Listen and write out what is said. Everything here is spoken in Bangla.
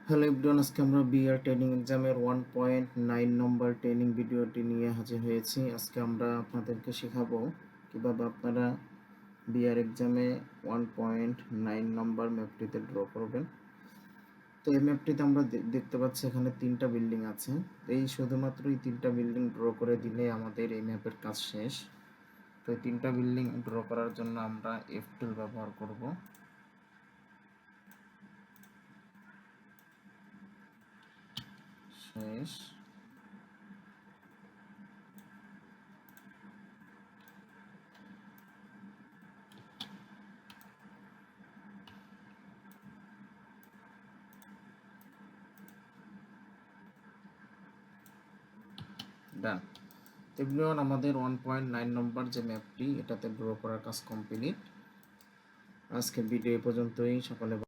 হ্যালো এভরিওয়ান, আজকে আমরা বিআর ট্রেনিং এক্সামের 1.9 নম্বর ট্রেনিং ভিডিওটি নিয়ে হাজির হয়েছি। আজকে আমরা আপনাদেরকে শেখাবো কিভাবে আপনারা বিআর এক্সামে 1.9 নম্বর ম্যাপটিতে ড্র করবেন। তো এই ম্যাপটিতে আমরা দেখতে পাচ্ছি এখানে 3টা বিল্ডিং আছে। এই শুধুমাত্র এই 3টা বিল্ডিং ড্র করে দিলে আমাদের এই ম্যাপের কাজ শেষ। তো এই 3টা বিল্ডিং ড্র করার জন্য আমরা F12 ব্যবহার করব। শেষ ডান। এভরিওয়ান, আমাদের 1.9 নম্বর যে ম্যাপটি এটাতে ড্র করার কাজ কমপ্লিট। আজকের ভিডিও এ পর্যন্তই। সকলে